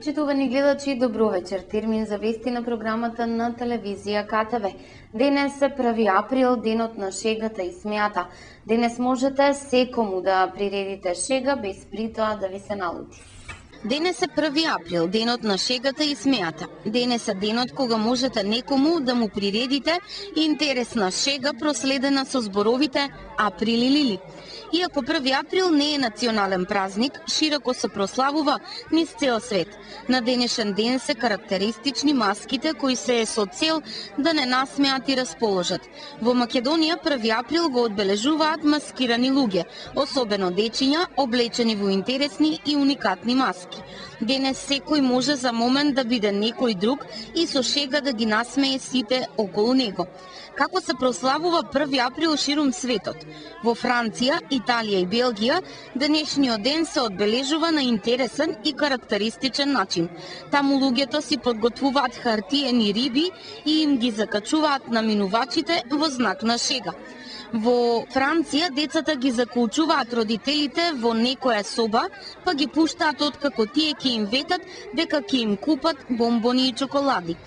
Почитувани гледачи, добро вечер. Термин за вести на програмата на телевизија КТВ. Денес е 1 април, денот на шегата и смејата. Денес можете секому да приредите шега без при тоа да ви се налути. Денес е 1 април, денот на шегата и смејата. Денес е денот кога можете некому да му приредите интересна шега проследена со зборовите април или ли. Иако 1 април не е национален празник, широко се прославува низ цел свет. На денешен ден се карактеристични маските кои се со цел да не насмеат и расположат. Во Македонија 1 април го одбележуваат маскирани луѓе, особено дечиња облечени во интересни и уникатни маски. Денес секој може за момент да биде некој друг и со шега да ги насмее сите околу него. Како се прославува 1 април ширум светот? Во Франција, Италија и Белгија денешниот ден се одбележува на интересен и карактеристичен начин. Таму луѓето си подготвуваат хартиени риби и им ги закачуваат на минувачите во знак на шега. Во Франција децата ги заколчуваат родителите во некоја соба, па ги пуштаат откако тие ќе им ветат дека ќе им купат бомбони и чоколади.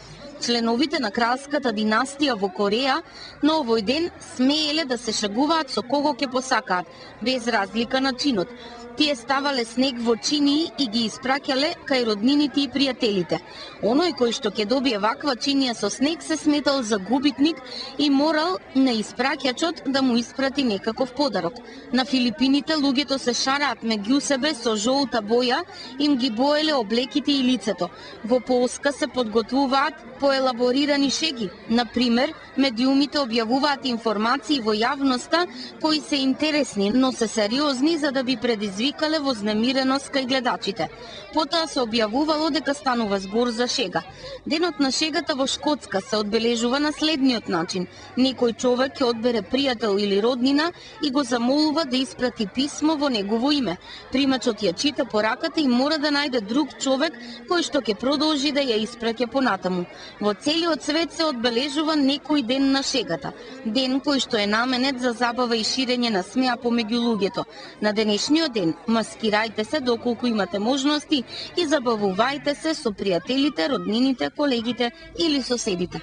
Членовите на кралската династија во Кореја на овој ден смееле да се шегуваат со кого ќе посакаат, без разлика на чинот. Тие ставале снег во чинии и ги испраќале кај роднините и пријателите. Оној кој што ќе добие ваква чинија со снег се сметал за губитник и морал на испраќачот да му испрати некаков подарок. На Филипините луѓето се шараат меѓу себе со жолта боја, им ги боеле облеките и лицето. Во Полска се подготвуваат поелаборирани шеги. Например, медиумите објавуваат информации во јавноста кои се интересни, но се сериозни за да би предизвикале вознемиреност кај гледачите. Потоа се објавувало дека станува збор за шега. Денот на шегата во Шкотска се одбележува на следниот начин. Некој човек ќе одбере пријател или роднина и го замолува да испрати писмо во негово име. Примачот ја чита пораката и мора да најде друг човек кој што ќе продолжи да ја испраќа понатаму. Во целиот свет се одбележува некој ден на шегата. Ден кој што е наменет за забава и ширење на смеа помеѓу луѓето. На денешниот ден маскирајте се доколку имате можности и забавувајте се со пријателите, роднините, колегите или соседите.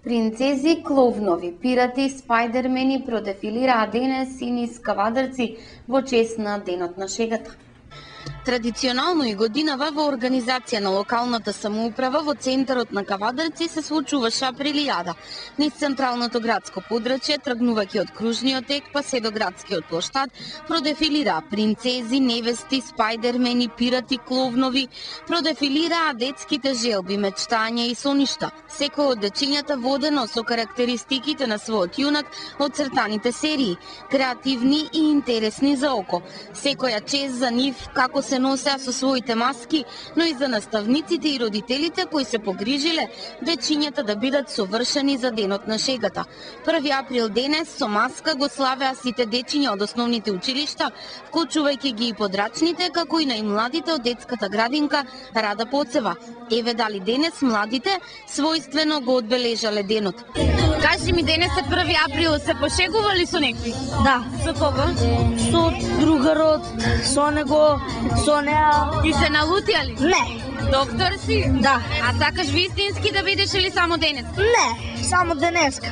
Принцези, кловнови, пирати, спајдермени продефилираа денес и низ кавадарци во чест на денот на шегата. Традиционално и годинава во организација на локалната самоуправа во центарот на Кавадарци се случуваше априлијада. Низ централното градско подрачје, тргнувајќи од кружниот тек па се до градскиот плоштад, продефилираа принцези, невести, спајдермени, пирати, кловнови, продефилираа детските желби, мечтања и соништа. Секој од дечињата водено со карактеристиките на својот јунак од цртаните серии, креативни и интересни за око. Секоја чест за нив како се носеа со своите маски, но и за наставниците и родителите кои се погрижиле дечињата да бидат совршени за денот на шегата. 1 април денес со маска го славеа сите дечиња од основните училишта, вклучувајќи ги и подрачните, како и најмладите од детската градинка Рада Поцева. Еве дали денес младите својствено го одбележале денот. Кажи ми, денес е 1 април, се пошегували со некој? Да. Со кого? Со другарот, со него, со неа. И се налутија ли? Не. Доктор си? Да. А сакаш вистински да бидеш или само денес? Не, само денеска.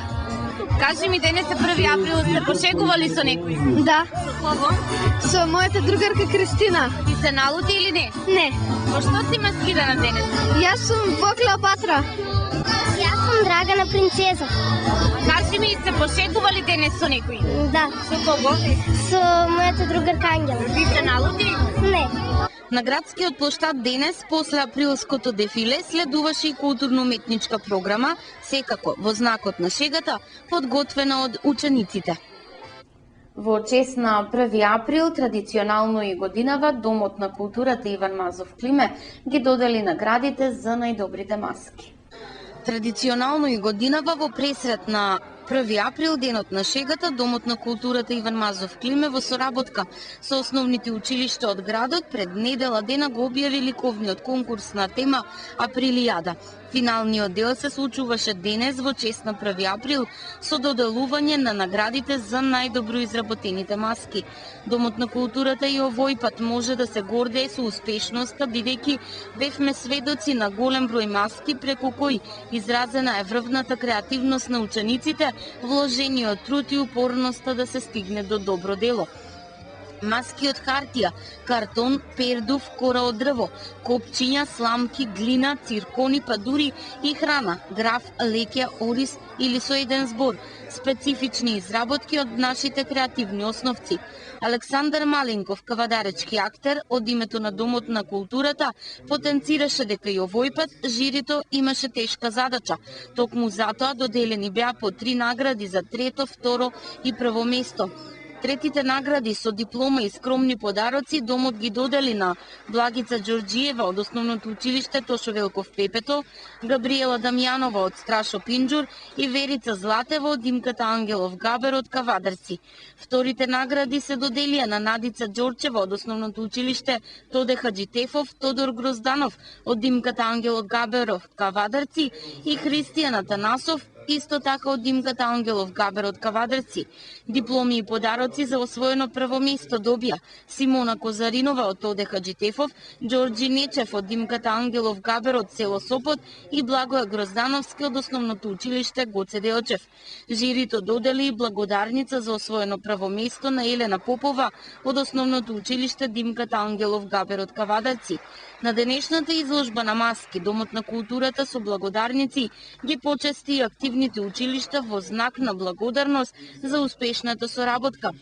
Кажи ми, денес е 1 април, се пошегували со некој? Да. Со кого? Со мојата другарка Кристина. И се налути или не? Не. По што си маскирана денес? Јас сум во Клеопатра. Јас сум Драгана принцеза. Кажи ми, се пошегували денес со некој? Да. Со кого? Со мојата другарка Ангела. И се налути? Не. На градскиот плоштад денес, после априлското дефиле, следуваше и културно-уметничка програма, секако во знакот на шегата, подготвена од учениците. Во чест на 1 април, традиционално и годинава, Домот на културата Иван Мазов Климе ги додели наградите за најдобрите маски. Традиционално и годинава во пресрет на 1 април, денот на шегата, Домот на културата Иван Мазов Климе во соработка со основните училишта од градот пред недела дена го објави ликовниот конкурс на тема Априлијада. Финалниот дел се случуваше денес во чест на 1 април со доделување на наградите за најдобро изработените маски. Домот на културата и овој пат може да се гордее со успешноста, бидејќи бевме сведоци на голем број маски преку кои изразена е врвната креативност на учениците, вложениот труд и упорноста да се стигне до добро дело. Маски од хартија, картон, пердув, кора од дрво, копчиња, сламки, глина, циркони, па дури и храна, граф, леќа, ориз или со еден збор, специфични изработки од нашите креативни основци. Александар Маленков, кавадаречки актер, од името на Домот на културата, потенцираше дека и овој пат жирито имаше тешка задача. Токму затоа доделени беа по 3 награди за трето, второ и прво место. Третите награди со диплома и скромни подароци Домот ги додели на Благица Ѓорѓиева од Основното училиште Тошо Велков Пепето, Габриела Дамјанова од Страшо Пинџур и Верица Златева од Димката Ангелов Габер од Кавадарци. Вторите награди се доделија на Надица Ѓорчева од Основното училиште Тоде Хаџитефов, Тодор Грозданов од Димката Ангелов Габер од Кавадарци и Христијан Атанасов исто така од Димката Ангелов Габер од Кавадарци. Дипломи и подароци за освоено прво место добија Симона Козаринова од Тоде Хаџитефов, Ѓорѓи Нечев од Димката Ангелов Габер од село Сопот и Благоја Гроздановски од Основното училиште Гоце Делчев. Жирито додели и благодарница за освоено прво место на Елена Попова од Основното училиште Димката Ангелов Габер од Кавадарци. На денешната изложба на маски Домот на културата со благодарници ги почести и активните училишта во знак на благодарност за успешната соработка.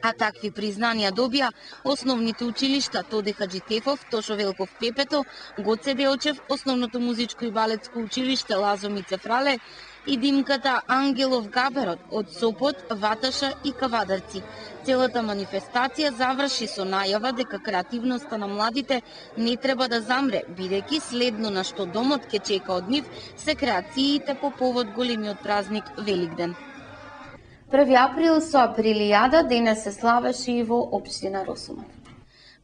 А такви признанија добија основните училишта Тоде Хаџитефов, Тошо Велков Пепето, Гоце Делчев, Основното музичко и балетско училиште Лазо Мице Фрале и Димката Ангелов Габерот од Сопот, Ваташа и Кавадарци. Целата манифестација заврши со најава дека креативноста на младите не треба да замре, бидејќи следно на што Домот ќе чека од нив се креациите по повод големиот празник Великден. 1 април со априлијада денес се славеше и во општина Росуман.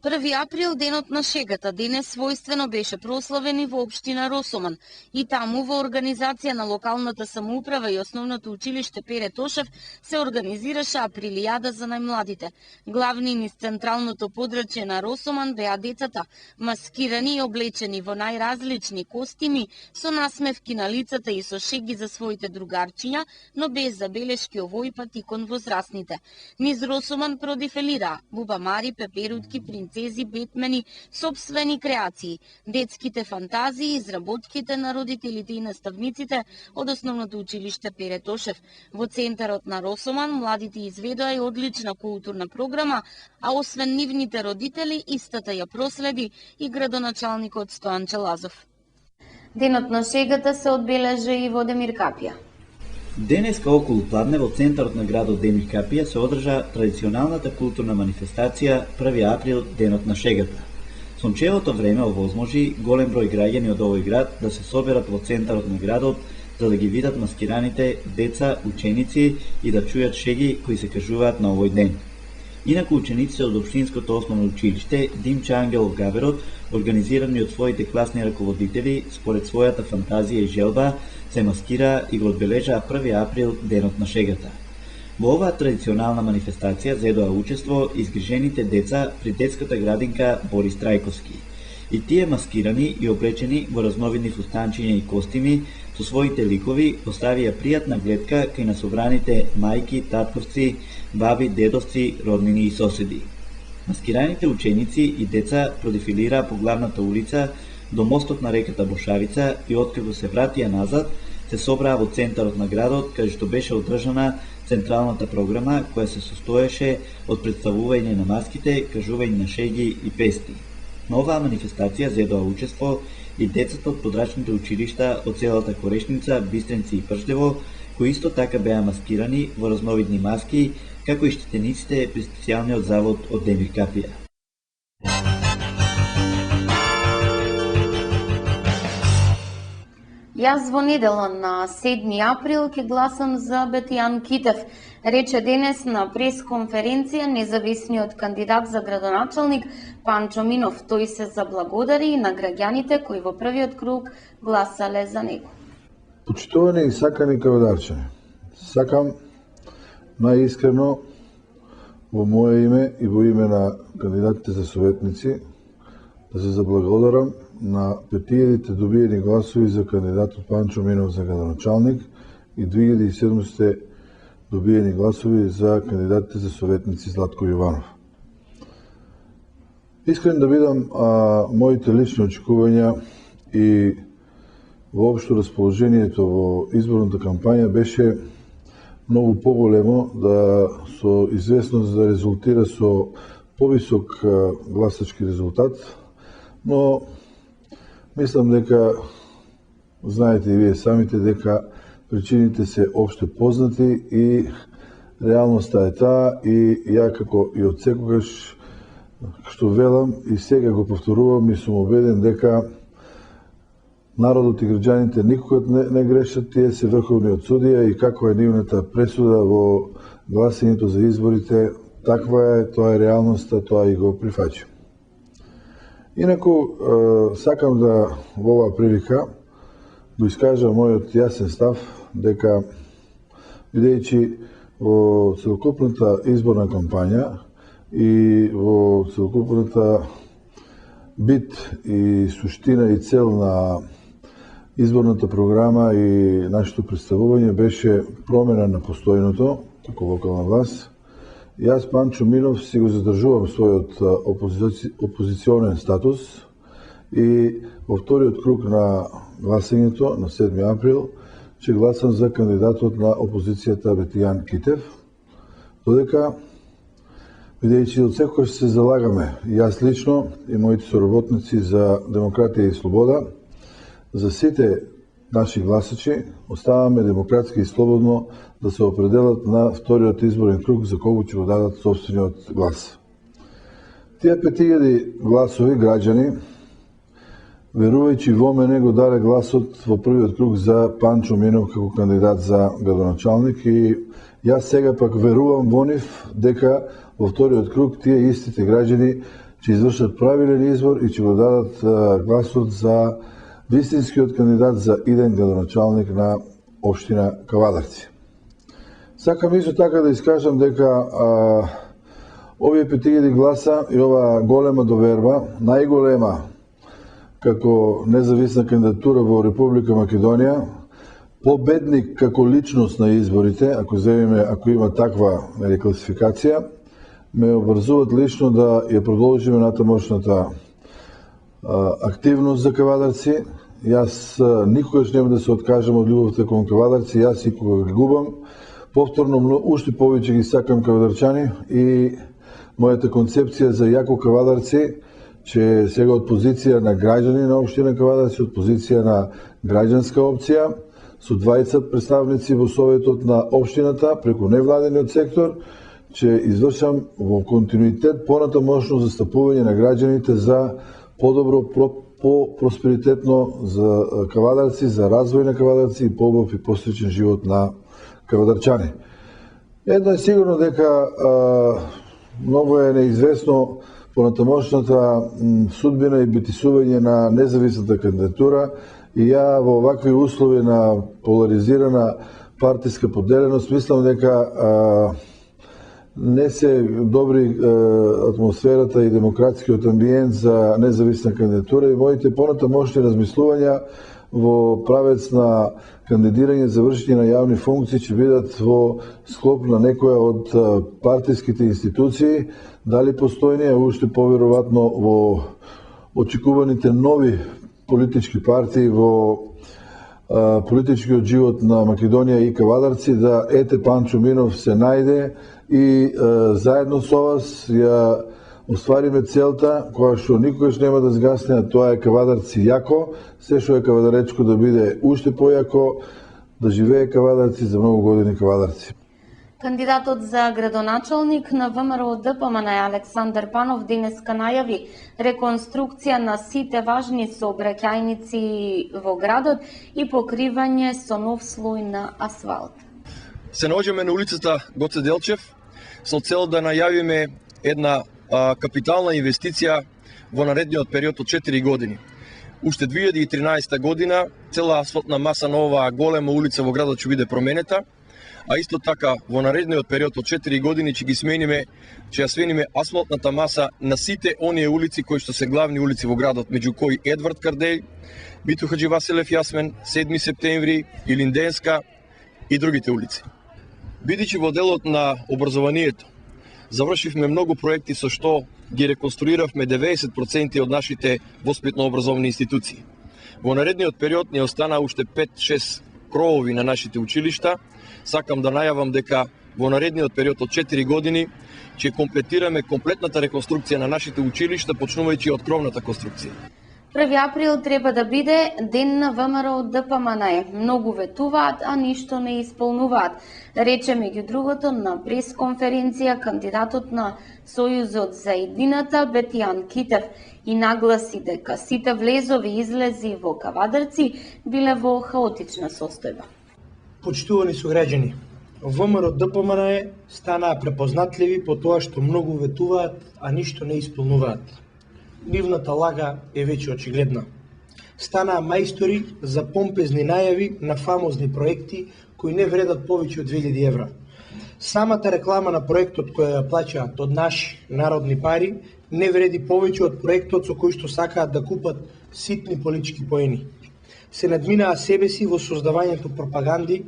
1 април, денот на шегата, денес својствено беше прославен и во општина Росуман. И таму во организација на локалната самоуправа и Основното училиште Пере Тошев се организираше априлијада за најмладите. Главни низ централното подрачје на Росуман беа децата, маскирани и облечени во најразлични костими, со насмевки на лицата и со шеги за своите другарчиња, но без забелешки овој пат и кон возрастните. Низ Росуман продефилираа бубамари, пеперутки, принцези, бетмени, сопствени креации, детските фантазии, изработките на родителите и наставниците од Основното училиште Пере Тошев. Во центарот на Росуман младите изведоа и одлична културна програма, а освен нивните родители, истата ја проследи и градоначалникот Стојан Челазов. Денот на шегата се одбележа и во Демир Капија. Денеска околу пладне во центарот на градот Демир Капија се одржа традиционалната културна манифестација 1 април, денот на шегата. Сончевото време овозможи голем број граѓани од овој град да се соберат во центарот на градот за да ги видат маскираните деца, ученици и да чујат шеги кои се кажуваат на овој ден. Инаку учениците од Општинското основно училиште Димче Ангелов Габерот, организирани од своите класни раководители, според својата фантазија и желба, се маскира и го одбележа 1 април, денот на шегата. Во оваа традиционална манифестација зедоа учество изгрижените деца при детската градинка Борис Трајковски. И тие маскирани и облечени во разновидни фустанчиња и костими, со своите ликови оставија пријатна гледка кај на собраните мајки, татковци, баби, дедовци, роднини и соседи. Маскираните ученици и деца продефилираа по главната улица до мостот на реката Бошавица и откако се вратија назад, се собраа во центарот на градот, каде што беше одржана централната програма која се состоеше од представување на маските, кажување на шеги и песни. На оваа манифестација зедоа учество и децата од подрачните училишта од целата Корешница, Бистренци и Прждево, кои исто така беа маскирани во разновидни маски, како и штетениците при специјалниот завод од Демир Капија. Јас во недела на 7 април ќе гласам за Бетијан Китев, рече денес на пресконференција независниот кандидат за градоначалник Панчо Минов. Тој се заблагодари и на граѓаните кои во првиот круг гласале за него. Почитувани и сакани кавадарчани, сакам најискрено во моје име и во име на кандидатите за советници да се заблагодарам на 5000 добиени гласови за кандидатот Панчо Минов за градоначалник и 2700 добиени гласови за кандидатите за советници Златко Јованов. Искрен да бидам, моите лични очекувања и воопшто расположението во изборната кампања беше многу поголемо да со известност да резултира со повисок гласачки резултат, но мислам дека, знаете и вие самите, дека причините се опште познати и реалноста е таа и ја како и од секогаш што велам и сега го повторувам и сум убеден дека народот и граѓаните никогаш не грешат, тие се врховниот судија и каква е нивната пресуда во гласањето за изборите, таква е, тоа е реалноста, тоа и го прифаќам. Инаку, сакам да во оваа прилика го искажам мојот јасен став дека, бидејќи во целокупната изборна кампања и во целокупната бит и суштина и цел на изборната програма и нашето представување беше промена на постојното, како локална власт. Јас, Панчо Минов, си го задржувам својот опозиционен статус и во вториот круг на гласањето на 7 април ќе гласам за кандидатот на опозицијата Бетијан Китев, додека, бидејќи од секогаш се залагаме, и јас лично и моите соработници, за демократија и слобода, за сите наши гласачи оставаме демократски и слободно да се определат на вториот изборен круг за кого ќе го дадат собствениот глас. Тие 5000 гласови граѓани, верувајќи во мене, го даде гласот во првиот круг за Панчо Минов како кандидат за градоначалник и јас сега пак верувам во нив дека во вториот круг тие истите граѓани ќе извршат правилен избор и ќе го дадат гласот за вистинскиот кандидат за иден градоначалник на општина Кавадарци. Сакам исто така да искажам дека овие 5000 гласа и ова голема доверба, најголема како независна кандидатура во Република Македонија, победник како личност на изборите, ако има таква класификација, ме обврзуваат лично да ја продолжиме натамошната активност за Кавадарци. Јас никогаш нема да се откажам од љубовта кон Кавадарци, јас и кога ги губам, повторно уште повеќе ги сакам кавадарчани и мојата концепција за јако Кавадарци, че сега од позиција на граѓани на општина Кавадарци, од позиција на граѓанска опција, со 20 представници во Советот на општината, преку невладениот сектор, че извршам во континуитет понатамошно застапување на граѓаните за подобро, по-просперитетно за Кавадарци, за развој на Кавадарци и побав и посреќен живот на кавадарчани. Едно е сигурно дека многу е неизвестно понатамошната судбина и битисување на независната кандидатура и ја во овакви услови на поларизирана партиска поделеност мислам дека не се добри атмосферата и демократскиот амбиент за независна кандидатура и моите понатамошни размислувања во правец на кандидирање за вршење на јавни функции ќе бидат во склоп на некоја од партиските институции, дали постојни, а уште поверојатно во очекуваните нови политички партии во политичкиот живот на Македонија и Кавадарци, да ете Панчо Минов се најде и заедно со вас ја оствариме целта која што никогаш нема да згасне, а тоа е Кавадарци јако, се што е кавадаречко да биде уште појако, да живее Кавадарци за многу години Кавадарци. Кандидатот за градоначалник на ВМРО ДПМН Александар Панов денеска најави реконструкција на сите важни сообраќајници во градот и покривање со нов слој на асфалт. Се наоѓаме на улицата Гоце Делчев со цел да најавиме една капитална инвестиција во наредниот период од 4 години. Уште 2013 година цела асфалтна маса на оваа голема улица во градот ќе биде променета, а исто така во наредниот период од 4 години ќе ја смениме асфалтната маса на сите оние улици кои што се главни улици во градот, меѓу кои Едвард Кардеј, Биту Хаджи Василев Јасмен, 7 септември, Илинденска и другите улици. Бидејќи во делот на образованието завршивме многу проекти со што ги реконструиравме 90% од нашите воспитно-образовни институции. Во наредниот период не остана уште 5-6 кровови на нашите училишта. Сакам да најавам дека во наредниот период од 4 години ќе комплетираме комплетната реконструкција на нашите училишта, почнувајќи од кровната конструкција. 1 април треба да биде ден на ВМРО ДПМН. Многу ветуваат, а ништо не исполнуваат. Рече меѓу другото на пресконференција кандидатот на Сојузот за едината Бетијан Китев и нагласи дека сите влезови и излези во Кавадарци биле во хаотична состојба. Почитувани суграѓани, ВМРО ДПМН станаа препознатливи по тоа што многу ветуваат, а ништо не исполнуваат. Нивната лага е веќе очигледна. Станаа мајстори за помпезни најави на фамозни проекти кои не вредат повеќе од 2000 евра. Самата реклама на проектот која ја плаќаат од наши народни пари не вреди повеќе од проектот со кој што сакаат да купат ситни политички поени. Се надминаа себе си во создавањето пропаганди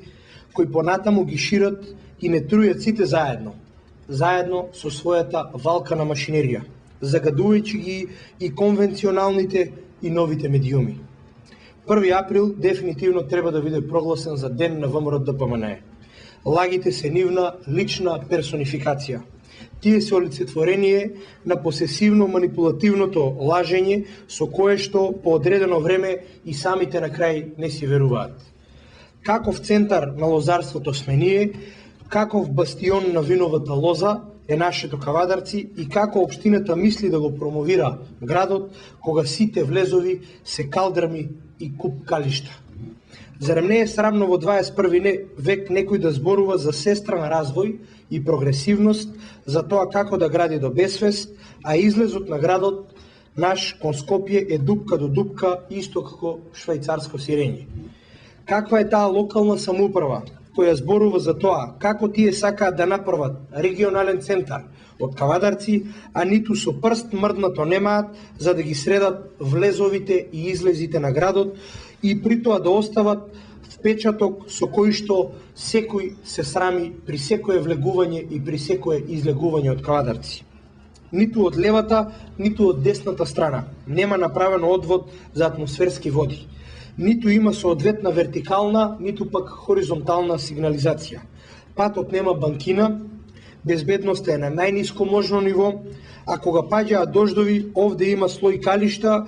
кои понатаму ги шират и не трујат сите заедно со својата валкана машинерија, загадувајќи ги и конвенционалните и новите медиуми. 1 април дефинитивно треба да биде прогласен за ден на ВМРО ДПМН. Лагите се нивна лична персонификација. Тие се олицетворение на посесивно-манипулативното лажење со кое што по одредено време и самите на крај не си веруваат. Каков центар на лозарството сме ние, каков бастион на виновата лоза е нашето Кавадарци и како општината мисли да го промовира градот кога сите влезови се калдрами и куп калишта. Зарем не е срамно во 21 век некој да зборува за сестра на развој и прогресивност, за тоа како да гради до безсвест, а излезот на градот наш кон Скопје е дупка до дупка, исто како швајцарско сирење. Каква е таа локална самоуправа која зборува за тоа како тие сакаат да направат регионален центар од Кавадарци, а ниту со прст мрднато немаат за да ги средат влезовите и излезите на градот и при тоа да остават впечаток со кој што секој се срами при секое влегување и при секое излегување од Кавадарци. Ниту од левата, ниту од десната страна нема направено одвод за атмосферски води. Ниту има соодветна вертикална, ниту пак хоризонтална сигнализација. Патот нема банкина, безбедноста е на најниско можно ниво, а кога паѓаат дождови, овде има слој калишта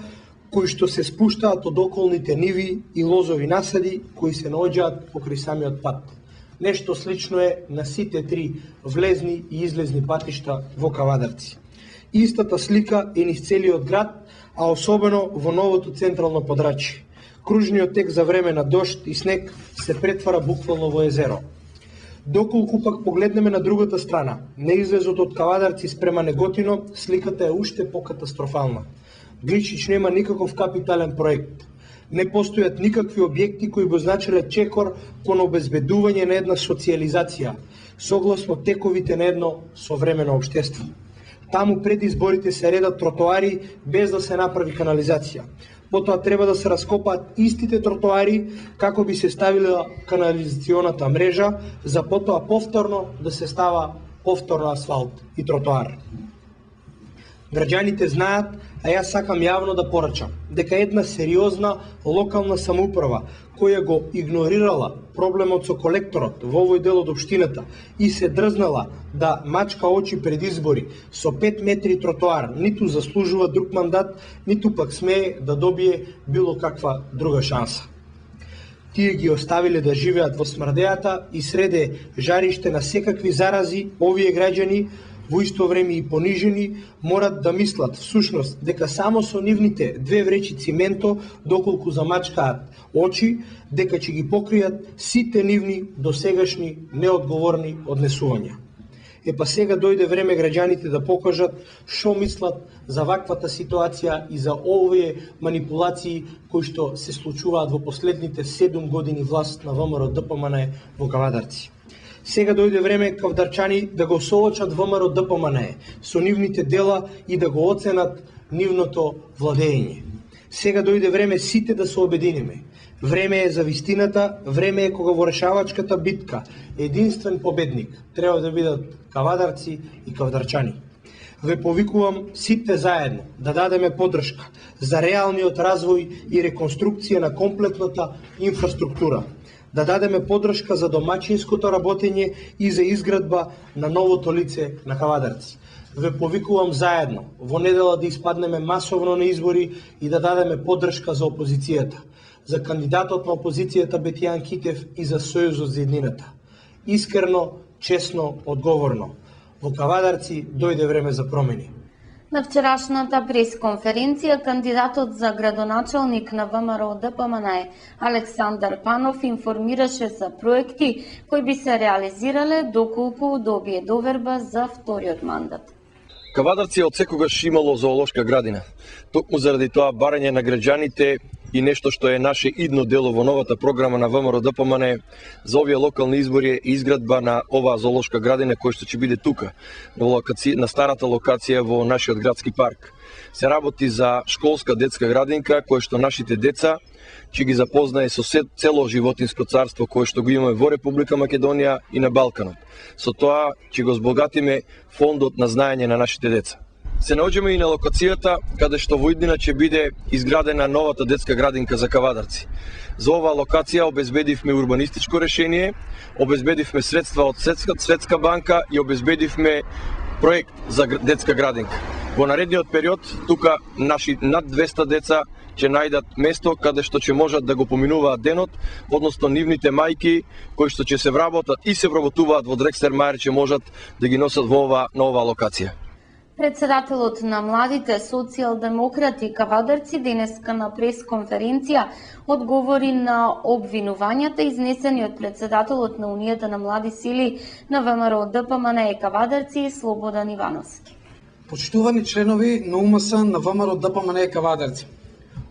кои што се спуштаат од околните ниви и лозови насади кои се наоѓаат покрај самиот пат. Нешто слично е на сите 3 влезни и излезни патишта во Кавадарци. Истата слика е низ целиот град, а особено во новото централно подрачје. Кружниот тек за време на дожд и снег се претвара буквално во езеро. Доколку пак погледнеме на другата страна, на излезот од Кавадарци спрема Неготино, сликата е уште покатастрофална. Гличич нема никаков капитален проект. Не постојат никакви објекти кои би значиле чекор кон обезбедување на една социјализација, согласно тековите на едно современо општество. Таму пред изборите се редат тротоари без да се направи канализација. Потоа треба да се раскопаат истите тротоари како би се ставила канализационата мрежа, за потоа повторно да се става повторно асфалт и тротоар. Граѓаните знаат, а јас сакам јавно да порачам, дека една сериозна локална самоуправа која го игнорирала проблемот со колекторот во овој дел од општината и се дрзнала да мачка очи пред избори со 5 метри тротоар, ниту заслужува друг мандат, ниту пак смее да добие било каква друга шанса. Тие ги оставиле да живеат во смрдејата и среде жариште на секакви зарази, овие граѓани во исто време и понижени, морат да мислат всушност дека само со нивните 2 вречи цименто, доколку замачкаат очи, дека ќе ги покријат сите нивни досегашни неодговорни однесувања. Па сега дојде време граѓаните да покажат што мислат за ваквата ситуација и за овие манипулации кои што се случуваат во последните 7 години власт на ВМРО ДПМН во Кавадарци. Сега дојде време кавдарчани да го соочат ВМРО ДПМН со нивните дела и да го оценат нивното владење. Сега дојде време сите да се обединиме. Време е за вистината, време е кога во решавачката битка единствен победник треба да бидат кавадарци и кавдарчани. Ве повикувам сите заедно да дадеме поддршка за реалниот развој и реконструкција на комплетната инфраструктура, да дадеме поддршка за домачинското работење и за изградба на новото лице на Кавадарци. Ве повикувам заедно во недела да испаднеме масовно на избори и да дадеме поддршка за опозицијата, за кандидатот на опозицијата Бетијан Китев и за Сојузот за еднината. Искрено, честно, одговорно. Во Кавадарци дојде време за промени. На вчерашната пресконференција кандидатот за градоначалник на ВМРО ДПМН Александар Панов информираше за проекти кои би се реализирале доколку добие доверба за вториот мандат. Кавадарци од секогаш имало зоолошка градина. Токму заради тоа барање на граѓаните и нешто што е наше идно дело во новата програма на ВМРО ДПМН за овие локални избори е изградба на оваа зоолошка градина која што ќе биде тука, на старата локација во нашиот градски парк. Се работи за школска детска градинка која што нашите деца ќе ги запознае со цело животинско царство кое што го имаме во Република Македонија и на Балканот. Со тоа ќе го збогатиме фондот на знаење на нашите деца. Се наоѓаме и на локацијата каде што во иднина ќе биде изградена новата детска градинка за Кавадарци. За оваа локација обезбедивме урбанистичко решение, обезбедивме средства од Светска банка и обезбедивме проект за детска градинка. Во наредниот период тука наши над 200 деца ќе најдат место каде што ќе можат да го поминуваат денот, односно нивните мајки кои што ќе се вработат и се вработуваат во Дрекстер Мајер ќе можат да ги носат во оваа нова локација. Председателот на младите социјалдемократи Кавадарци денеска на пресконференција одговори на обвинувањата изнесени од председателот на Унијата на млади сили на ВМРО ДПМН Кавадарци Слободан Ивановски. Почитувани членови на УМС на ВМРО ДПМН Кавадарци,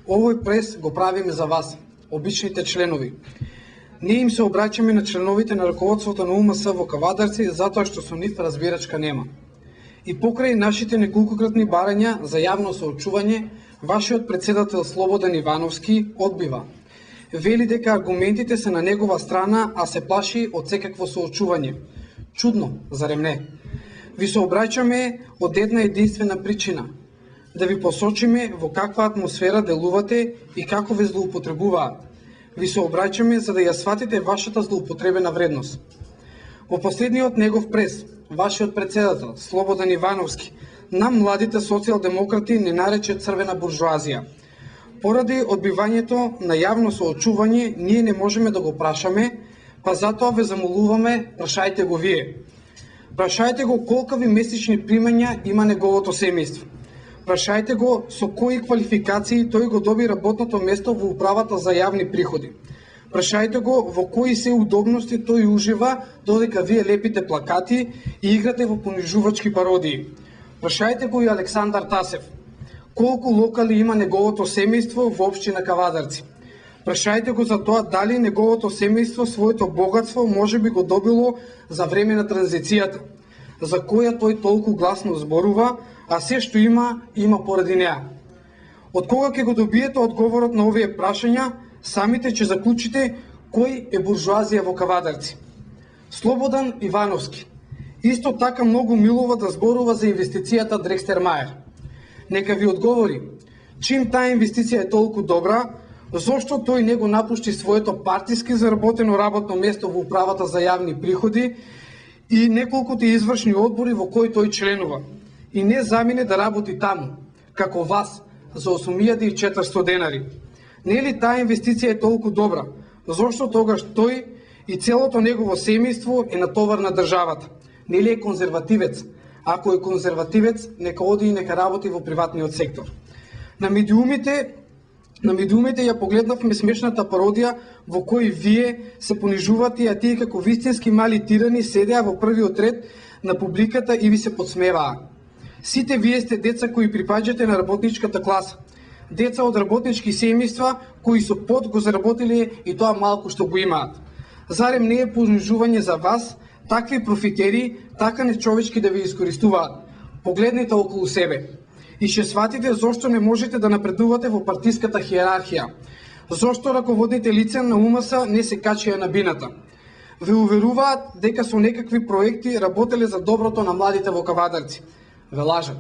овој прес го правиме за вас, обичните членови. Ние им се обраќаме на членовите на раководството на УМС во Кавадарци затоа што со нив разбирачка нема. И покрај нашите неколкократни барања за јавно соочување, вашиот председател Слободан Ивановски одбива. Вели дека аргументите се на негова страна, а се плаши од секакво соочување. Чудно, зарем не? Ви се обраќаме од една единствена причина – да ви посочиме во каква атмосфера делувате и како ве злоупотребуваат. Ви се обраќаме за да ја сватите вашата злоупотребена вредност. Во последниот негов прес, вашиот председател Слободан Ивановски на младите социјалдемократи не нарече црвена буржуазија. Поради одбивањето на јавно соочување, ние не можеме да го прашаме, па затоа ве замолуваме, прашајте го вие. Прашајте го колкави месечни примања има неговото семејство. Прашајте го со кои квалификации тој го доби работното место во управата за јавни приходи. Прашајте го во кои се удобности тој ужива додека вие лепите плакати и играте во понижувачки пародии. Прашајте го и Александар Тасев. Колку локали има неговото семејство во општина Кавадарци. Прашајте го за тоа дали неговото семејство своето богатство можеби го добило за време на транзицијата, за која тој толку гласно зборува, а се што има, има поради неа. Од кога ќе го добиете одговорот на овие прашања, самите ќе заклучите кој е буржуазија во Кавадарци. Слободан Ивановски исто така многу милува да зборува за инвестицијата Дрекстер Мајер. Нека ви одговори, чим таа инвестиција е толку добра, зошто тој не го напушти своето партиски заработено работно место во управата за јавни приходи и неколкуте извршни одбори во кои тој членува и не замине да работи таму, како вас, за 8400 денари. Нели таа инвестиција е толку добра, зошто тогаш тој и целото негово семејство е на товар на државата? Нели е конзервативец, Ако е конзервативец, нека оди и нека работи во приватниот сектор. На медиумите ја погледнавме смешната пародија во кој вие се понижувате, а тие како вистински мали тирани седеа во првиот ред на публиката и ви се подсмеваа. Сите вие сте деца кои припаѓате на работничката класа. Деца од работнички семејства кои со пот го заработиле и тоа малку што го имаат. Зарем не е понижување за вас, такви профитери, така нечовечки да ви искористуваат? Погледнете околу себе и ќе сватите зошто не можете да напредувате во партиската хиерархија. Зошто раководните лица на УМС не се качија на бината. Ве уверуваат дека со некакви проекти работеле за доброто на младите во Кавадарци. Ве лажат.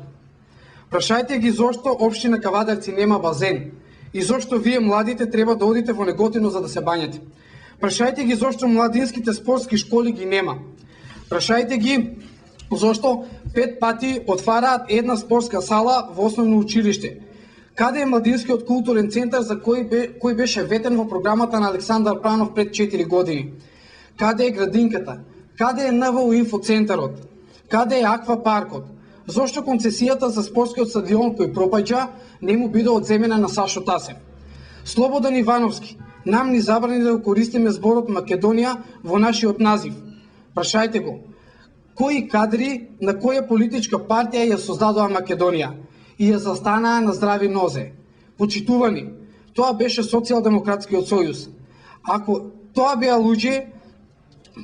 Прашајте ги зошто општина Кавадарци нема базен и зошто вие младите треба да одите во Неготино за да се бањате. Прашајте ги зошто младинските спортски школи ги нема. Прашајте ги зошто 5 пати отвараат една спортска сала во основно училиште. Каде е младинскиот културен центар за кој беше ветен во програмата на Александар Панов пред 4 години? Каде е градинката? Каде е НВО инфоцентарот? Каде е аквапаркот? Зошто концесијата за спортскиот стадион кој пропаѓа не му биде одземена на Сашо Тасев? Слободан Ивановски, нам ни забрани да го користиме зборот Македонија во нашиот назив. Прашајте го, кои кадри на која политичка партија ја создадоа Македонија и ја застанаа на здрави нозе? Почитувани, тоа беше Социјалдемократскиот сојуз. Ако тоа беа луѓе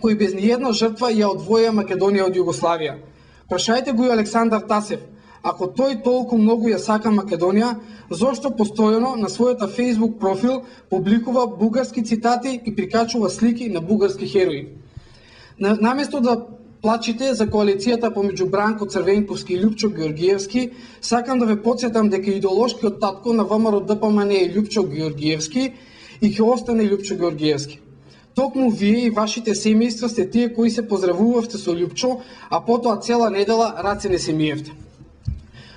кои без ниедна жртва ја одвоја Македонија од Југославија. Прашајте го и Александар Тасев, ако тој толку многу ја сака Македонија, зошто постојано на својата Facebook профил публикува бугарски цитати и прикачува слики на бугарски херои? Наместо да плачите за коалицијата помеѓу Бранко Црвенковски и Љупчо Георгиевски, сакам да ве потсетам дека идеолошкиот татко на ВМРО ДПМН е Љупчо Георгиевски и ќе остане Љупчо Георгиевски. Токму вие и вашите семејства сте тие кои се поздравувавте со Љупчо, а потоа цела недела раце не се миевте.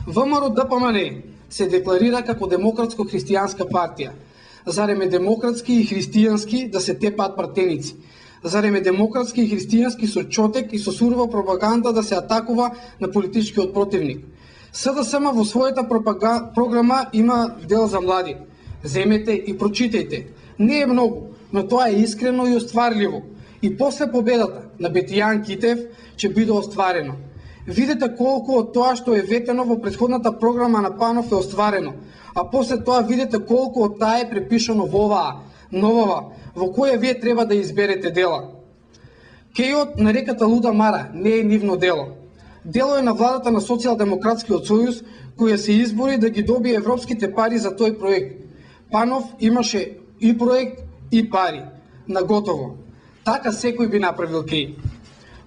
ВМРО ДПМН се декларира како демократско-христијанска партија. Зарем е демократски и христијански да се тепаат пратеници? Зарем е демократски и христијански со чотек и со сурова пропаганда да се атакува на политичкиот противник? СДСМ во својата програма има дел за млади. Земете и прочитајте. Не е многу, но тоа е искрено и остварливо. И после победата на Бетијан Китев ќе биде остварено. Видете колку од тоа што е ветено во претходната програма на Панов е остварено, а после тоа видите колку од таа е препишано во оваа, новава, во која вие треба да изберете дела. Кејот на реката Луда Мара не е нивно дело. Дело е на владата на Социјалдемократскиот сојуз, која се избори да ги добие европските пари за тој проект. Панов имаше и проект и пари. На готово. Така секој би направил кеј.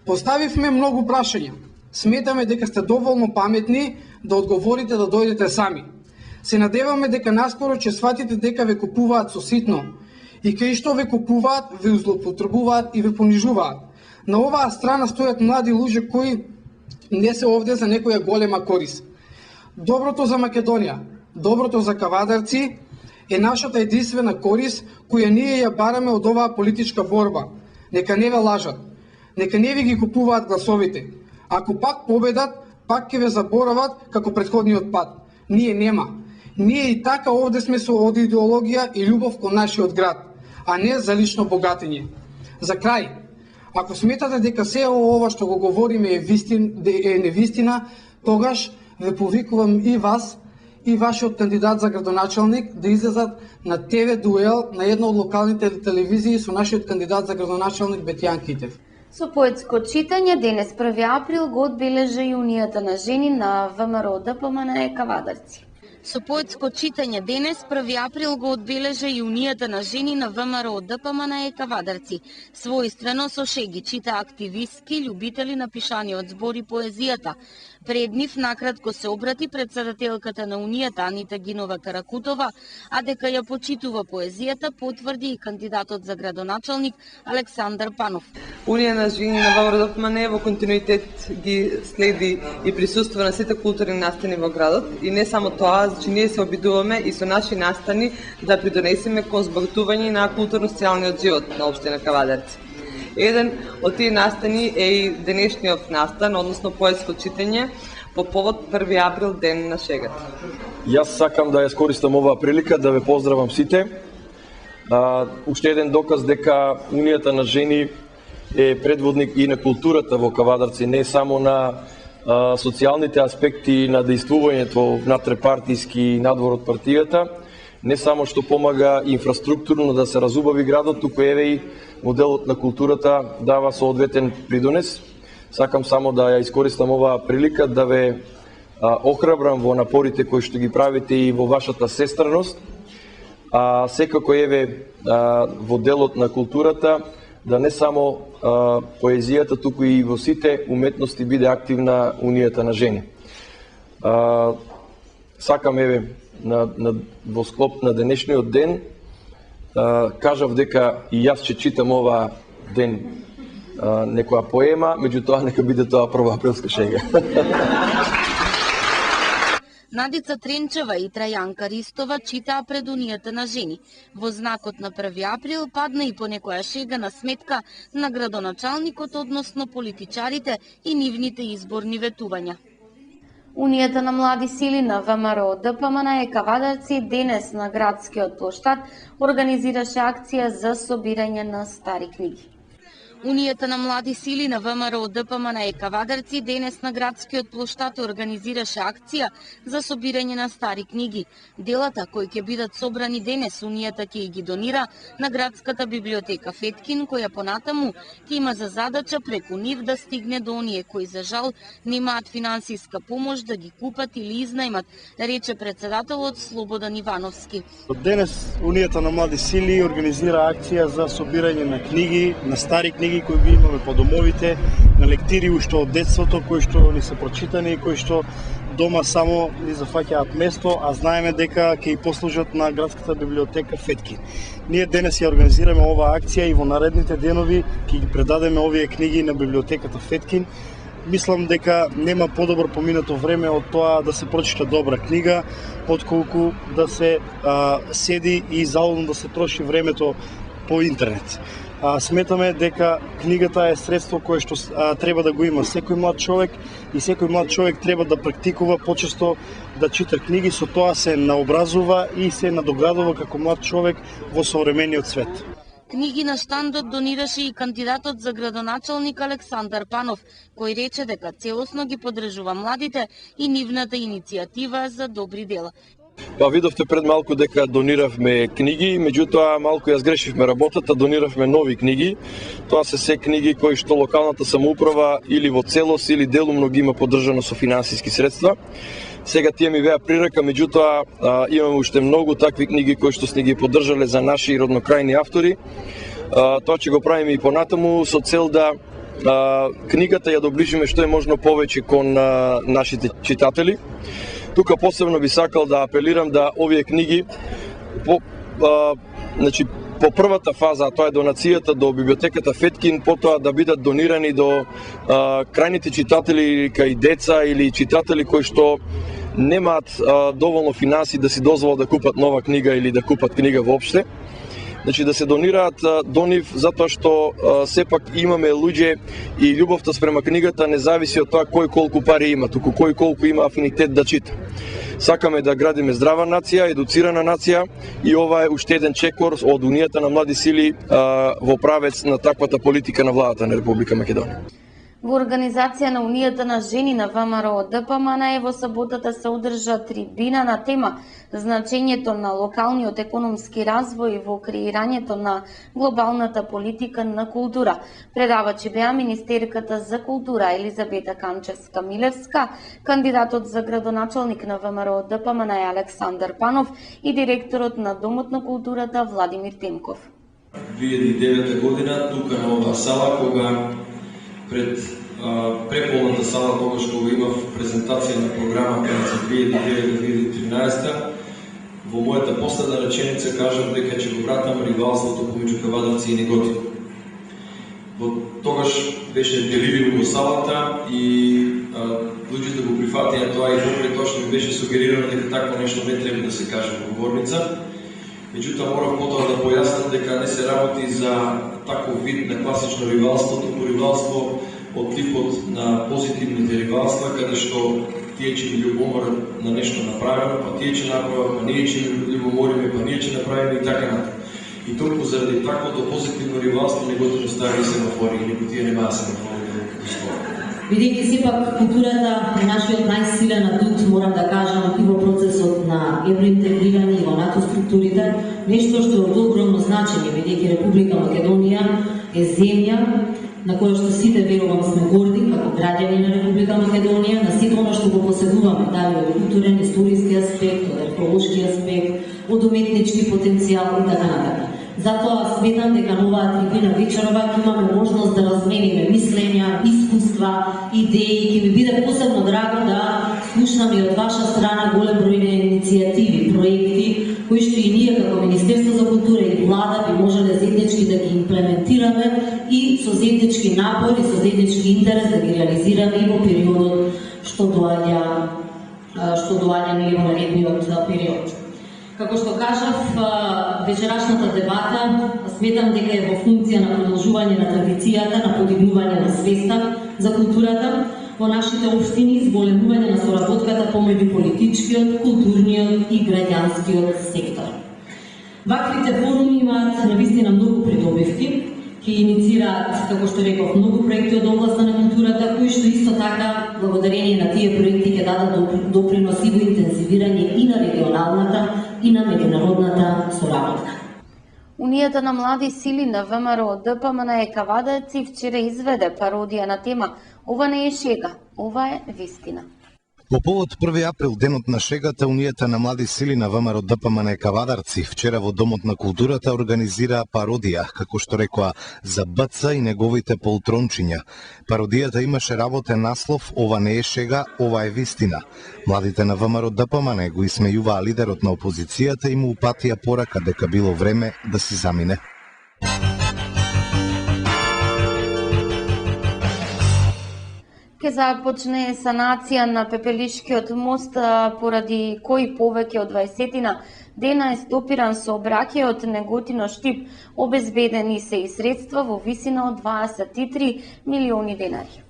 Поставивме многу прашања. Сметаме дека сте доволно паметни да одговорите да дојдете сами. Се надеваме дека наскоро ќе сватите дека ве купуваат со ситно. И кај што ве купуваат, ве злоупотребуваат и ве понижуваат. На оваа страна стојат млади луѓе кои не се овде за некоја голема корис. Доброто за Македонија, доброто за Кавадарци е нашата единствена корис која ние ја бараме од оваа политичка борба. Нека не ве лажат. Нека не ви ги купуваат гласовите. Ако пак победат, пак ќе ве заборават како претходниот пат. Ние нема. Ние и така овде сме со од идеологија и љубов кон нашиот град, а не за лично богатење. За крај, ако сметате дека се ова што го говориме е невистина, тогаш ве повикувам и вас, и вашиот кандидат за градоначалник да излезат на ТВ дуел на една од локалните телевизии со нашиот кандидат за градоначалник Бетијан Китев. Со поетско читање, денес 1 април го одбележа Јунијата на жени на ВМРО ДПМН Кавадарци. Со поетско читање денес 1 април го одбележа Јунијата на жени на ВМРО ДПМН Кавадарци. Својствено со шеги чита активистки, љубители на пишаниот збор и поезијата. Пред нив накратко се обрати председателката на Унијата Анита Гинова Каракутова, а дека ја почитува поезијата потврди и кандидатот за градоначалник Александар Панов. Унија на жени на ВМРО ДПМН во континуитет ги следи и присуства на сите културни настани во градот и не само тоа, значи ние се обидуваме и со наши настани да придонесеме кон збогатување на културно-социјалниот живот на општина Кавадарци. Еден од тие настани е и денешниот настан, односно поетско читање по повод 1 април, ден на шегата. Јас сакам да ја искористам оваа прилика да ве поздравам сите. Уште еден доказ дека Унијата на жени е предводник и на културата во Кавадарци, не само на социјалните аспекти на действувањето внатре-партиски и надвор од партијата, не само што помага инфраструктурно да се разубави градот, туку еве и моделот на културата дава соодветен придонес. Сакам само да ја искористам оваа прилика да ве охрабрам во напорите кои што ги правите и во вашата сестраност. Секако еве во делот на културата да не само поезијата, туку и во сите уметности биде активна Унијата на жени. Сакам еве во склоп на денешниот ден кажав дека и јас ќе читам оваа ден некоја поема, меѓутоа нека биде тоа 1 априлска шега. Надица Тренчева и Трајанка Ристова читаа пред Унијата на жени. Во знакот на 1 април падна и по некоја шега на сметка на градоначалникот, односно политичарите и нивните изборни ветувања. Унијата на млади сили на ВМРО ДПМН Кавадарци денес на градскиот плоштад организираше акција за собирање на стари книги. Унијата на млади сили на ВМРО ДПМН Кавадарци денес на градскиот плоштад организираше акција за собирање на стари книги. Делата кои ќе бидат собрани денес, Унијата ќе ги донира на градската библиотека Феткин, која понатаму ќе има за задача преку нив да стигне до оние кои за жал немаат финансиска помош да ги купат или изнајмат, рече председателот Слободан Ивановски. Денес Унијата на млади сили организира акција за собирање на книги, на стари книги кои ги имаме по домовите, на лектири уште од детството, кои што ни се прочитани и кои што дома само ни зафаќаат место, а знаеме дека ќе и послужат на градската библиотека Феткин. Ние денес ја организираме оваа акција и во наредните денови ќе ги предадеме овие книги на библиотеката Феткин. Мислам дека нема подобро поминато време од тоа да се прочита добра книга, отколку да се седи и залудно да се троши времето по интернет. Сметаме дека книгата е средство кое што треба да го има секој млад човек и секој млад човек треба да практикува почесто да чита книги, со тоа се наобразува и се надоградува како млад човек во современиот свет. Книги на штандот донираше и кандидатот за градоначалник Александар Панов, кој рече дека целосно ги поддржува младите и нивната иницијатива за добри дела. Видовте пред малку дека дониравме книги, меѓутоа малку ја сгрешивме работата, дониравме нови книги. Тоа се книги кои што локалната самоуправа или во целост или делумно ги има поддржано со финансиски средства. Сега тие ми беа прирака, меѓутоа имаме уште многу такви книги кои што сме ги поддржале за наши роднокрајни автори. Тоа ќе го правиме и понатаму со цел да книгата ја доближиме што е можно повеќе кон нашите читатели. Тука посебно би сакал да апелирам да овие книги по првата фаза, а тоа е донацијата до библиотеката Феткин, потоа да бидат донирани до крајните читатели, кај деца или читатели кои што немаат доволно финанси да си дозволат да купат нова книга или да купат книга воопште. Значи да се донираат до нив, затоа што сепак имаме луѓе и љубовта спрема книгата не зависи од тоа кој колку пари има, туку кој колку има афинитет да чита. Сакаме да градиме здрава нација, едуцирана нација и ова е уште еден чекор од Унијата на млади сили во правец на таквата политика на владата на Република Македонија. Во организација на Унијата на жени на ВМРО ДПМН во саботата се одржа трибина на тема значењето на локалниот економски развој во креирањето на глобалната политика на култура. Предавачи беа министерката за култура Елизабета Канчевска-Милевска, кандидатот за градоначалник на ВМРО ДПМН Александар Панов и директорот на Домот на културата Владимир Темков. 2009 година тука на оваа сала, кога пред преполната сала, кога што имав презентација на програмата за 2009-2013, во мојата последна реченица кажав дека ќе го вратам ривалството помеѓу Кавадарци и Неготино. Тогаш беше делирим во салата и луѓето го прифатија тоа и покрај тоа што ми беше сугерирано дека такво нешто не треба да се каже во говорница. Меѓутоа морав потоа да појаснам дека не се работи за таков вид на класично ривалство, туку ривалство од типот на позитивните ривалства, каде што тие ќе ги любоморат на нешто направено, па тие ќе направат, па ние ќе любомориме, па ние ќе направиме и така натаму. И толку заради таквото позитивно ривалство не го остави семафори, или тие немаа семафори да стојат. Бидејќи сепак културата е нашиот најсилен адут, морам да кажам, и во процесот на евроинтегрирање и во НАТО структурите, нешто што е од огромно значење, бидејќи Република Македонија е земја на која што сите верувам сме горди како граѓани на Република Македонија, на сите она што го поседуваме, дали од културен, историски аспект, од археолошки аспект, од уметнички потенцијал и така натаму. Затоа сметам дека на оваа трибина вечерова ќе имаме можност да размениме мислења, искуства, идеи. Ќе ми биде посебно драго да слушнам и од ваша страна голем број на иницијативи, проекти, кои што и ние како Министерство за култура и влада би можеле заеднички да ги имплементираме и со заеднички напор и со заеднички интерес да ги реализираме и во периодот што доаѓа ние во наредниот период. Како што кажав, вечерашната дебата сметам дека е во функција на продолжување на традицијата, на подигнување на свеста за културата во нашите општини, зголемување на соработката помеѓу политичкиот, културниот и граѓанскиот сектор. Ваквите форуми имаат навистина многу придобивки, ќе инициираат, како што реков, многу проекти од областа на културата, кои што исто така, благодарение на тие проекти, ќе дадат допринос и во интензивирање и на регионалната и на меѓународната соработка. Унијата на млади сили на ВМРО ДПМНЕ Кавадарци вчера изведе пародија на тема "Ова не е шега, ова е вистина". По повод 1 април, денот на шегата, Унијата на млади сили на ВМРО ДПМНЕ Кавадарци вчера во Домот на културата организира пародија, како што рекоа, за БЦ и неговите полтрончиња. Пародијата имаше работен наслов "Ова не е шега, ова е вистина". Младите на ВМРО ДПМНЕ го исмејуваа лидерот на опозицијата и му упатија порака дека било време да си замине. Ке започне санација на Пепелишкиот мост, поради кој повеќе од 20 дена е стопиран сообраќајот Неготино-Штип. Обезбедени се и средства во висина од 23 милиони денари.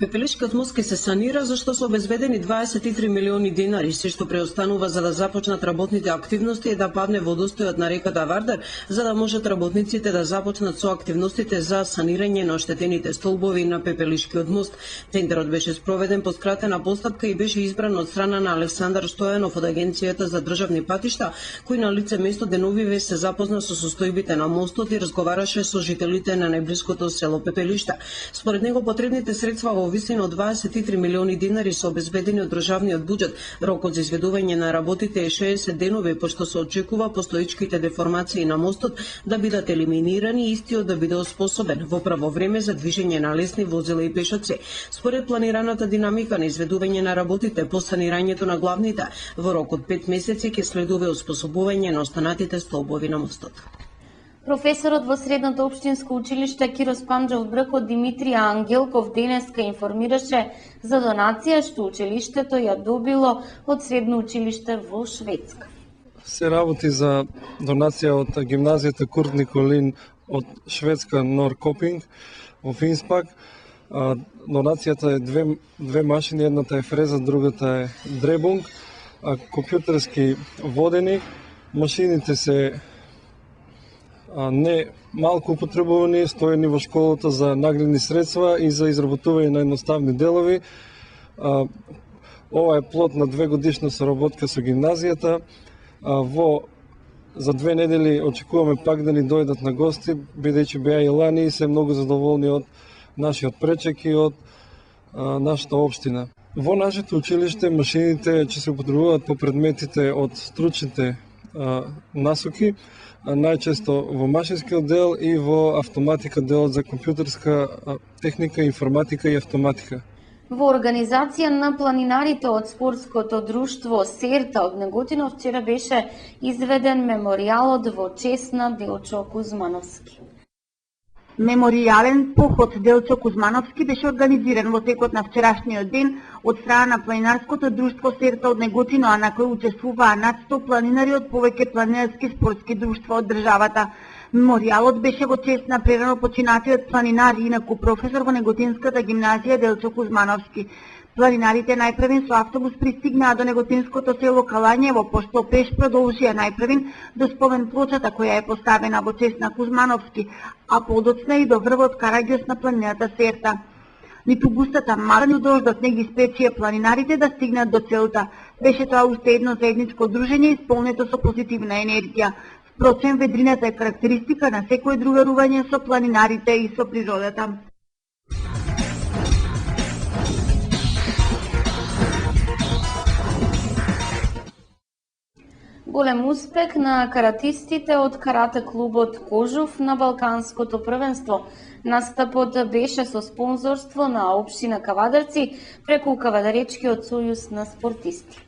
Пепелишкиот мост ќе се санира зашто се обезбедени 23 милиони денари, се што преостанува за да започнат работните активности е да падне водостојот на реката Вардар, за да можат работниците да започнат со активностите за санирање на оштетените столбови на Пепелишкиот мост. Тендерот беше спроведен по скратена постапка и беше избран од страна на Александар Стојанов од Агенцијата за државни патишта, кој на лице место деновиве се запозна со состојбите на мостот и разговараше со жителите на најблиското село Пепелишта. Според него потребните средства во висина од 23 милиони денари се обезбедени од државниот буџет. Рокот за изведување на работите е 60 денови, пошто се очекува постоечките деформации на мостот да бидат елиминирани и истиот да биде оспособен во право време за движење на лесни возила и пешаци. Според планираната динамика на изведување на работите по санирањето на главните, во рок од 5 месеци ќе следува оспособување на останатите столбови на мостот. Професорот во Средното општинско училиште Кирос Панџев Бркот Димитрија Ангелков денеска информираше за донација што училиштето ја добило од Средно училиште во Шведска. Се работи за донација од гимназијата Курт Николин од Шведска Норкопинг во Финспак. Донацијата е две машини, едната е фреза, другата е дребунг, компјутерски водени. Машините се не малку употребувани, стоени во школата за наградни средства и за изработување на едноставни делови. Ова е плод на 2-годишна соработка со гимназијата. За 2 недели очекуваме пак да ни дојдат на гости, бидејќи беа и лани и се многу задоволни од нашиот пречек и од нашата општина. Во нашето училиште машините ќе се употребуваат по предметите од стручните насоки, најчесто во машинскиот дел и во автоматика делот за компјутерска техника, информатика и автоматика. Во организација на планинарите од спортското друштво Серта од Неготино вчера беше изведен меморијалот во чест на Делчо Кузмановски. Меморијален поход Делчо Кузмановски беше организиран во текот на вчерашниот ден од страна на планинарското друштво Серта од Неготино, а на кој учествуваа над 100 планинари од повеќе планинарски спортски друштва од државата. Меморијалот беше во чест на прерано починатиот планинар и инаку професор во Неготинската гимназија Делчо Кузмановски. Планинарите најпрвен со автобус пристигнаа до неготинското село Калањево, пошто пеш продолжија најпрвен до спомен плочата која е поставена во чест на Кузмановски, а подоцна и до врвот Караѓос на планината Серта. Ниту густата мара, ни дождот не ги спречија планинарите да стигнат до целта. Беше тоа уште едно заедничко дружење исполнето со позитивна енергија. Впрочем, ведрината е карактеристика на секое другарување со планинарите и со природата. Голем успех на каратистите од карате клубот Кожув на Балканското првенство. Настапот беше со спонзорство на општина Кавадарци преку Кавадаречкиот сојуз на спортисти.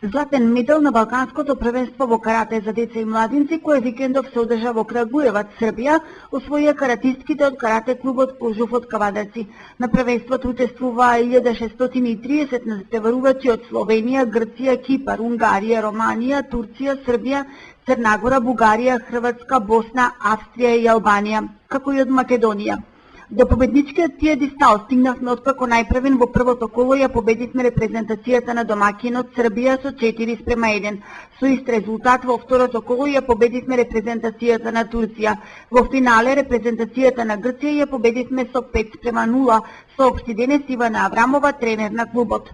Златен медал на Балканското првенство во карате за деца и младинци, кој викендов се одржа во Крагуевац, Србија, освоија каратистките од карате клубот Кожув од Кавадарци. На првенството учествуваа 1630 натпреварувачи од Словенија, Грција, Кипар, Унгарија, Романија, Турција, Србија, Црнагора, Бугарија, Хрватска, Босна, Австрија и Албанија, како и од Македонија. До победничкиот пиедестал стигнавме откако најпрвен во првото коло ја победивме репрезентацијата на домакинот Србија со 4:1. Со ист резултат во второто коло ја победивме репрезентацијата на Турција. Во финале репрезентацијата на Грција ја победивме со 5:0, соопшти денес Ивана Аврамова, тренер на клубот.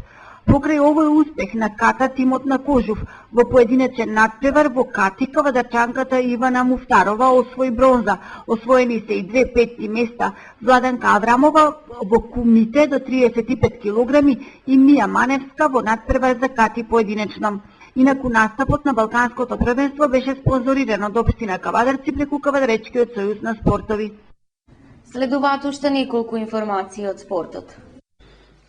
Покрај овој успех на ката тимот на Кожув, во поединечен надпревар во кати кавадарчанката Ивана Муфтарова освои бронза, освоени се и 2 петти места, Владанка Аврамова во кумите до 35 килограми и Мија Маневска во надпревар за кати поединечно. Инаку настапот на Балканското првенство беше спонзориран од општина Кавадарци преку Кавадаречкиот сојуз на спортови. Следуваат уште неколку информации од спортот.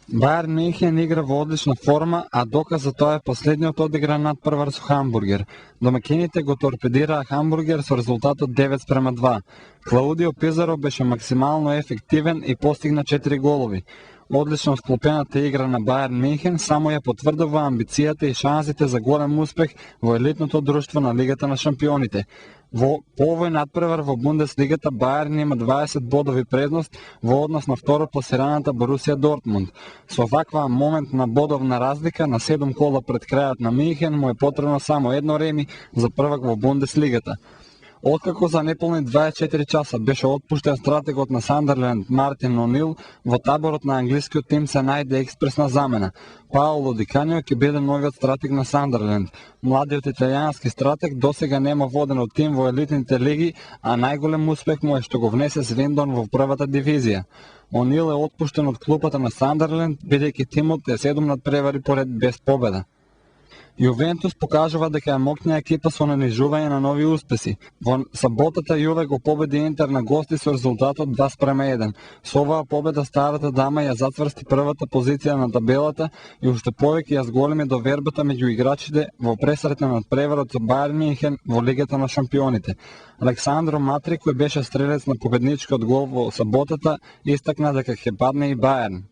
Бајерн Мюнхен игра во одлична форма, а доказ за тоа е последниот одигран надпревар со Хамбургер. Домакините го торпедираа Хамбургер со резултатот 9:2. Клаудио Пизаро беше максимално ефективен и постигна 4 голови. Одлично склопената игра на Бајерн Мюнхен само ја потврдува амбицијата и шансите за голем успех во елитното друштво на Лигата на шампионите. По овој надпревар во Бундеслигата Бајерн има 20 бодови предност во однос на второпласираната Борусија Дортмунд. Со ваква моментна бодовна разлика на 7 кола пред крајот на Мюнхен му е потребно само едно реми за првак во Бундеслигата. Откако за неполни 24 часа беше отпуштен стратегот на Сандерленд Мартин О'Нил, во таборот на англискиот тим се најде експресна замена. Паоло Ди Канио ќе биде новиот стратег на Сандерленд. Младиот италијански стратег досега нема воден од тим во елитните лиги, а најголем успех му е што го внесе Свиндон во првата дивизија. О'Нил е отпуштен од клупата на Сандерленд, бидејќи тимот е 7 надпревари поред без победа. Јувентус покажува дека е моќна екипа со нанижување на нови успеси. Во саботата Јуве го победи Интер на гости со резултатот 2:1. Со оваа победа старата дама ја затврсти првата позиција на табелата и уште повеќе ја зголеми довербата меѓу играчите во пресретна надпреварот со Бајерн Мюнхен во Лигата на шампионите. Александро Матри, кој беше стрелец на победничкиот гол во саботата, истакна дека ќе падне и Бајерн.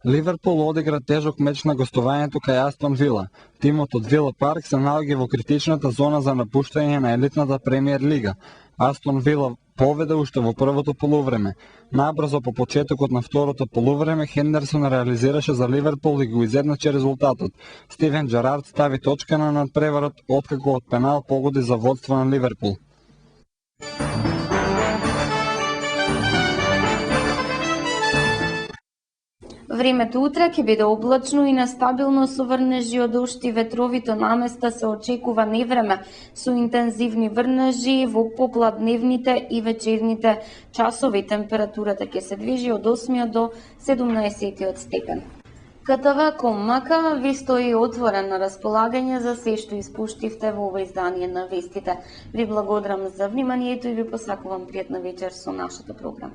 Ливерпул одигра тежок меч на гостувањето кај Астон Вила. Тимот од Вила Парк се наоѓа во критичната зона за напуштање на елитната премиер лига. Астон Вила поведе уште во првото полувреме. Набрзо по почетокот на второто полувреме Хендерсон реализираше за Ливерпул и го изедначи резултатот. Стивен Джерард стави точка на надпреварот откако од пенал погоди за водство на Ливерпул. Времето утре ќе биде облачно и нестабилно со врнежи од дожд и ветровито наместа се очекува невреме со интензивни врнежи во попладневните и вечерните часови. Температурата ќе се движи од 8 до 17 степен. КТВ.com.мк ви стои отворен на располагање за се што испуштивте во ова издание на вестите. Ви благодарам за вниманието и ви посакувам пријатна вечер со нашата програма.